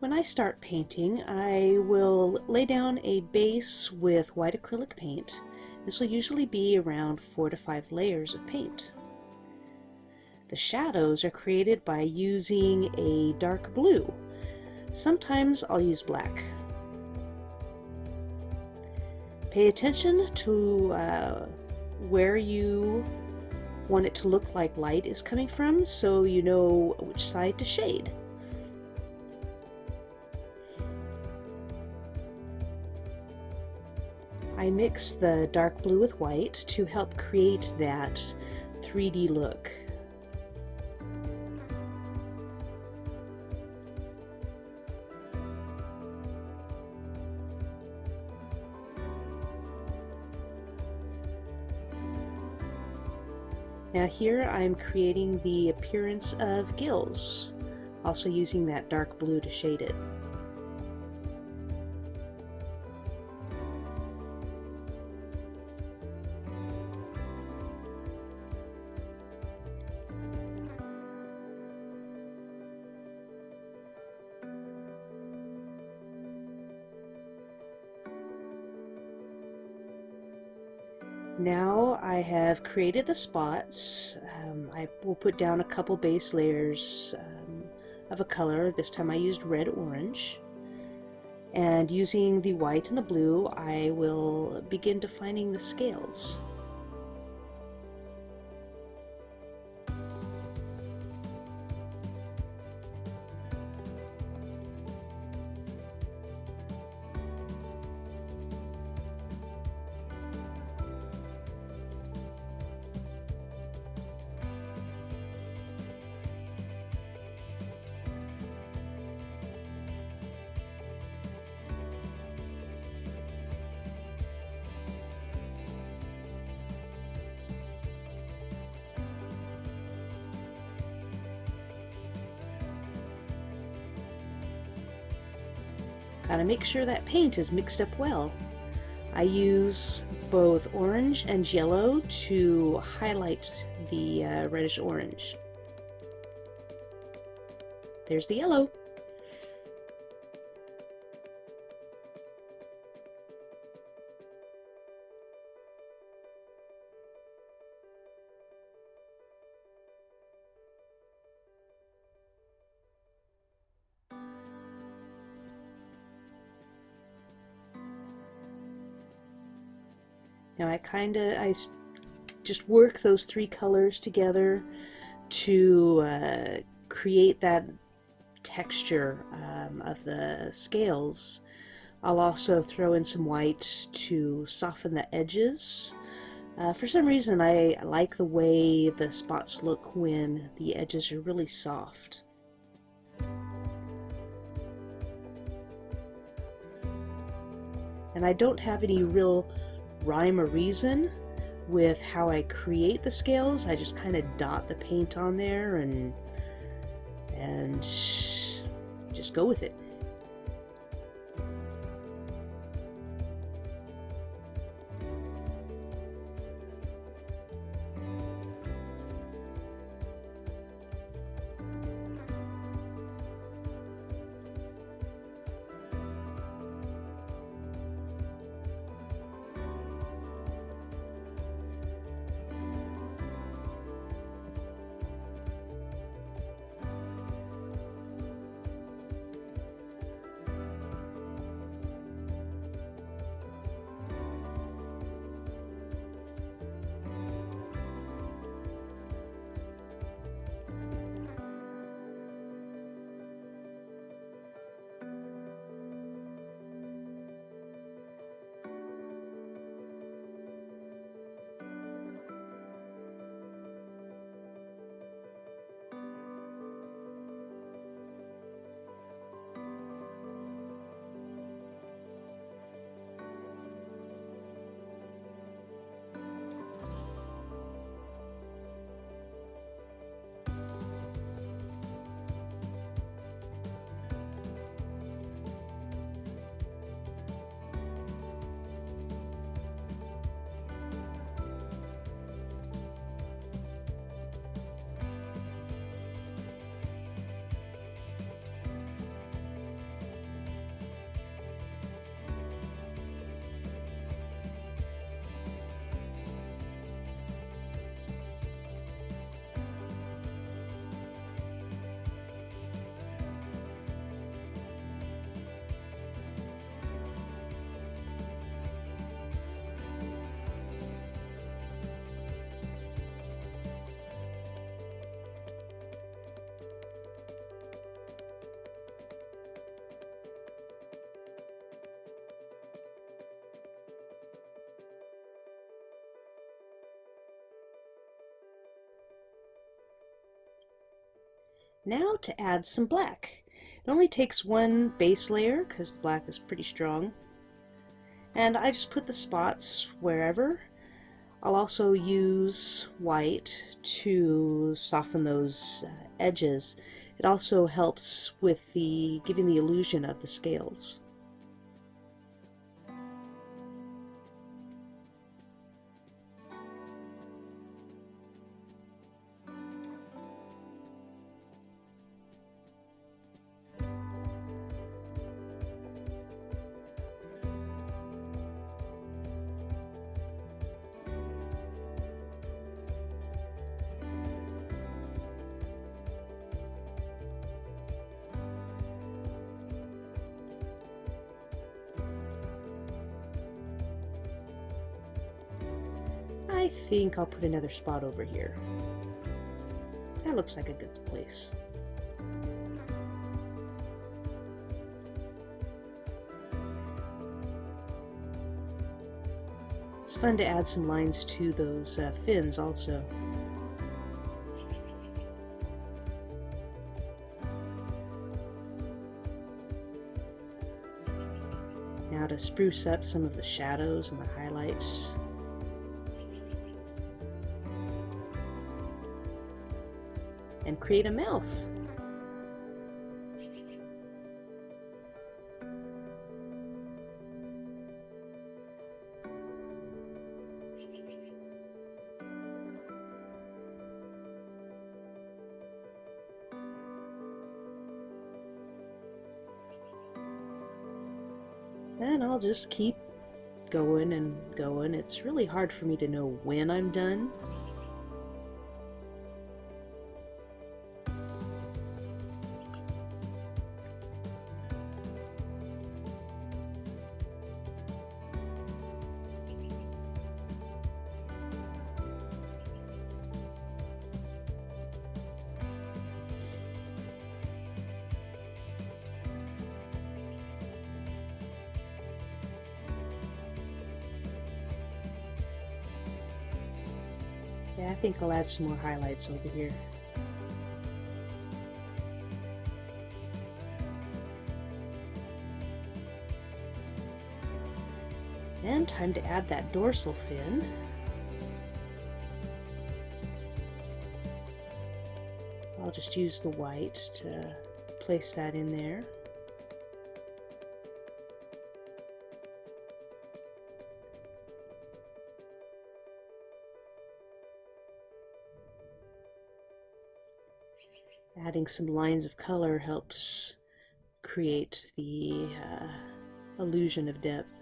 When I start painting, I will lay down a base with white acrylic paint. This will usually be around 4 to 5 layers of paint. The shadows are created by using a dark blue. Sometimes I'll use black. Pay attention to where you want it to look like light is coming from, so you know which side to shade. I mix the dark blue with white to help create that 3D look. Now here I'm creating the appearance of gills, also using that dark blue to shade it. Now I have created the spots. I will put down a couple base layers of a color. This time I used red-orange. And using the white and the blue, I will begin defining the scales. Gotta make sure that paint is mixed up well. I use both orange and yellow to highlight the reddish orange. There's the yellow. Now I just work those three colors together to create that texture of the scales. I'll also throw in some white to soften the edges. For some reason I like the way the spots look when the edges are really soft. And I don't have any real rhyme or reason with how I create the scales. I just kind of dot the paint on there and just go with it. Now to add some black. It only takes one base layer because the black is pretty strong. And I just put the spots wherever. I'll also use white to soften those edges. It also helps with giving the illusion of the scales. I think I'll put another spot over here. That looks like a good place. It's fun to add some lines to those fins also. Now to spruce up some of the shadows and the highlights. And create a mouth. And I'll just keep going and going. It's really hard for me to know when I'm done. Yeah, I think I'll add some more highlights over here. And time to add that dorsal fin. I'll just use the white to place that in there. Adding some lines of color helps create the illusion of depth.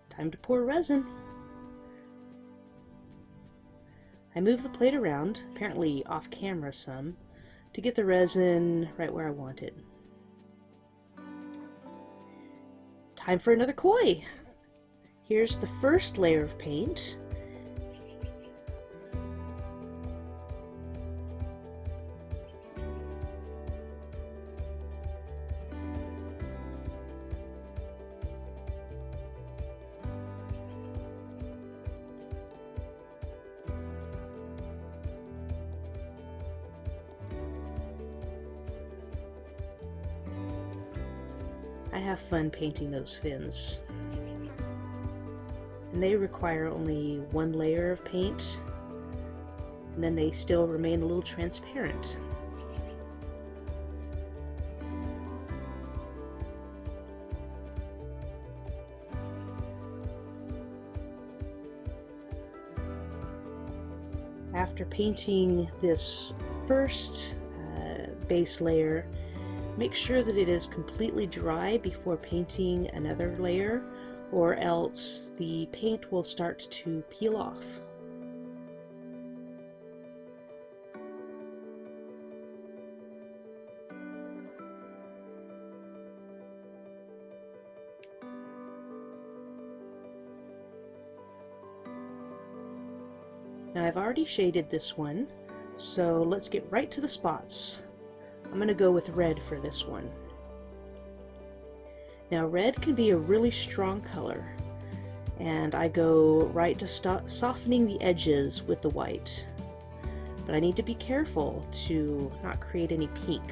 Time to pour resin. I move the plate around, apparently off camera some, to get the resin right where I want it. Time for another koi. Here's the first layer of paint. I have fun painting those fins. And they require only one layer of paint, and then they still remain a little transparent. After painting this first base layer, make sure that it is completely dry before painting another layer, or else the paint will start to peel off. Now I've already shaded this one, so let's get right to the spots. I'm going to go with red for this one. Now red can be a really strong color, and I go right to softening the edges with the white. But I need to be careful to not create any pink.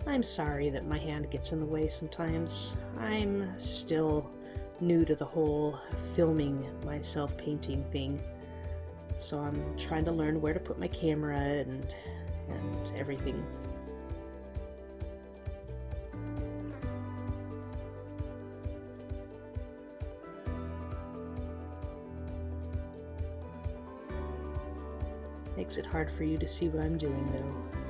I'm sorry that my hand gets in the way sometimes. I'm still new to the whole filming myself painting thing, so I'm trying to learn where to put my camera and everything. Makes it hard for you to see what I'm doing though.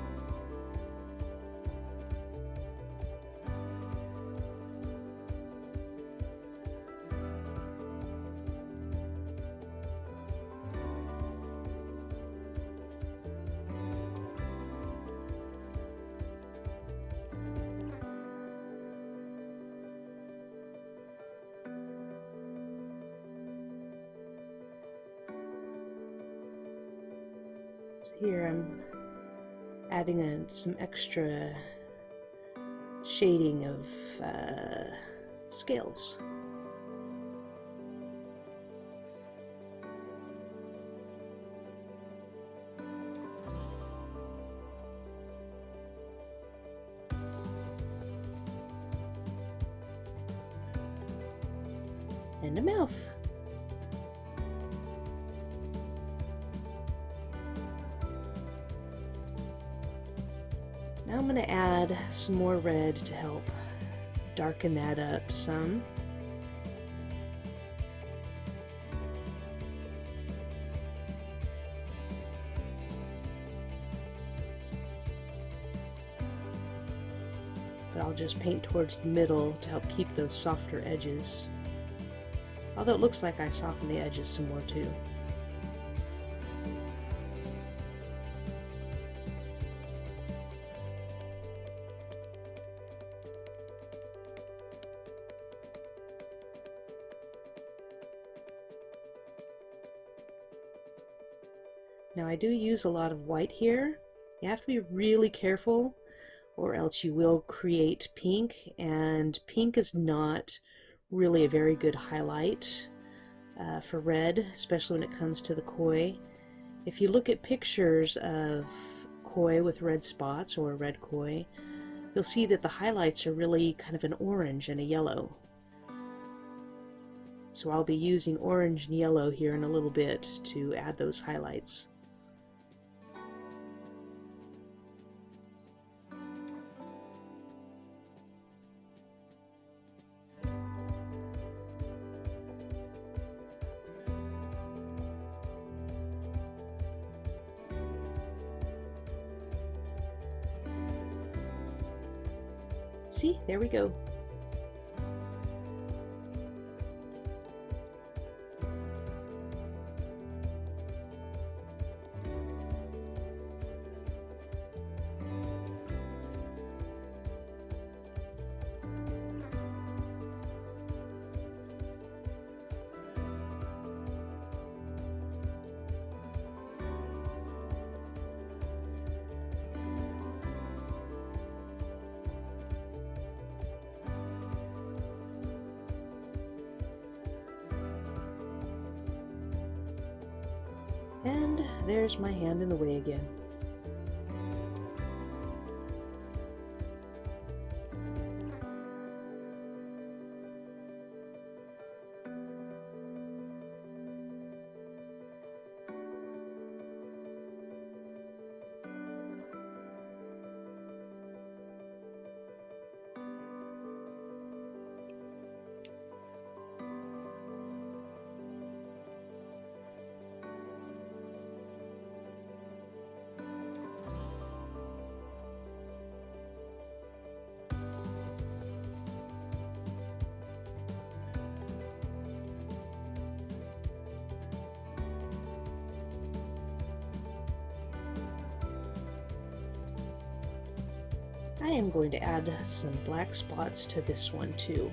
Here I'm adding some extra shading of scales. And a mouth. Now I'm going to add some more red to help darken that up some. But I'll just paint towards the middle to help keep those softer edges. Although it looks like I softened the edges some more too. Now I do use a lot of white here. You have to be really careful or else you will create pink, and pink is not really a very good highlight for red, especially when it comes to the koi. If you look at pictures of koi with red spots or red koi, you'll see that the highlights are really kind of an orange and a yellow. So I'll be using orange and yellow here in a little bit to add those highlights. See, there we go. And there's my hand in the way again. I am going to add some black spots to this one too.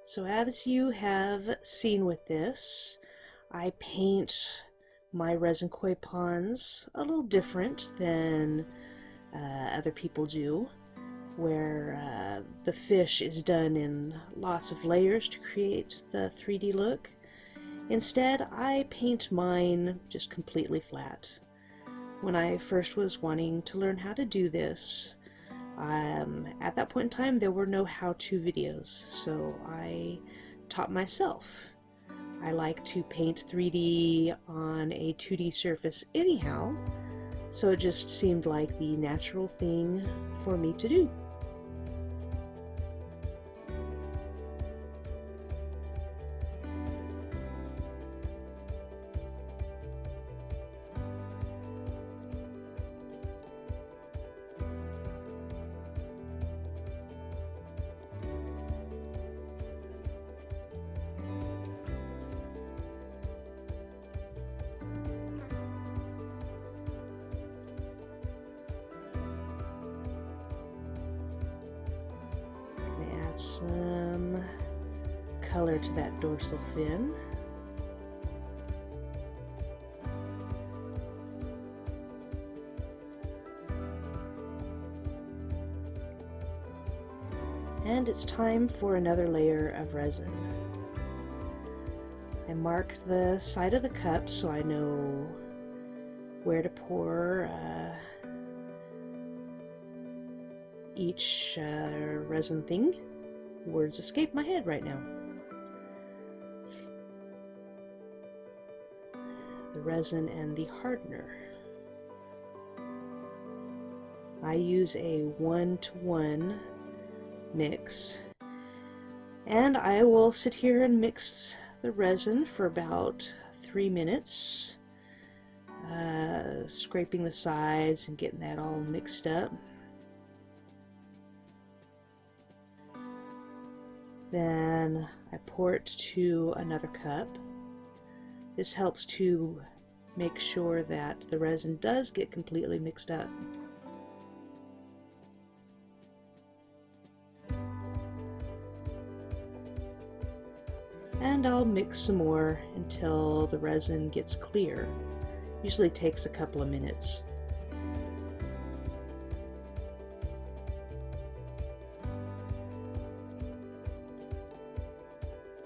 So as you have seen with this, I paint my resin koi ponds a little different than other people do, where the fish is done in lots of layers to create the 3D look. Instead, I paint mine just completely flat. When I first was wanting to learn how to do this, at that point in time there were no how-to videos, so I taught myself. I like to paint 3D on a 2D surface anyhow, so it just seemed like the natural thing for me to do. Add some color to that dorsal fin. And it's time for another layer of resin. I mark the side of the cup so I know where to pour each resin thing. Words escape my head right now. The resin and the hardener. I use a 1-to-1 mix, and I will sit here and mix the resin for about 3 minutes, scraping the sides and getting that all mixed up. Then I pour it to another cup. This helps to make sure that the resin does get completely mixed up. And I'll mix some more until the resin gets clear. Usually takes a couple of minutes.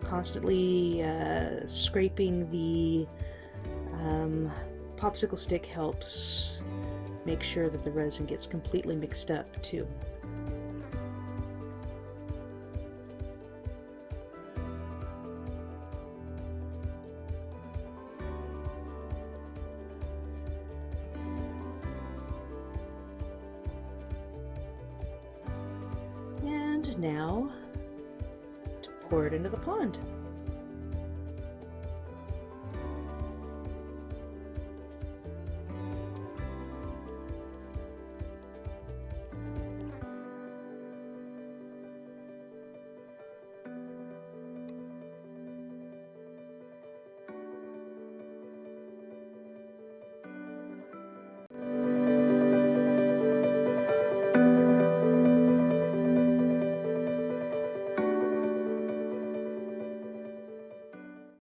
Constantly scraping the popsicle stick helps make sure that the resin gets completely mixed up too. And now to pour it into the pond.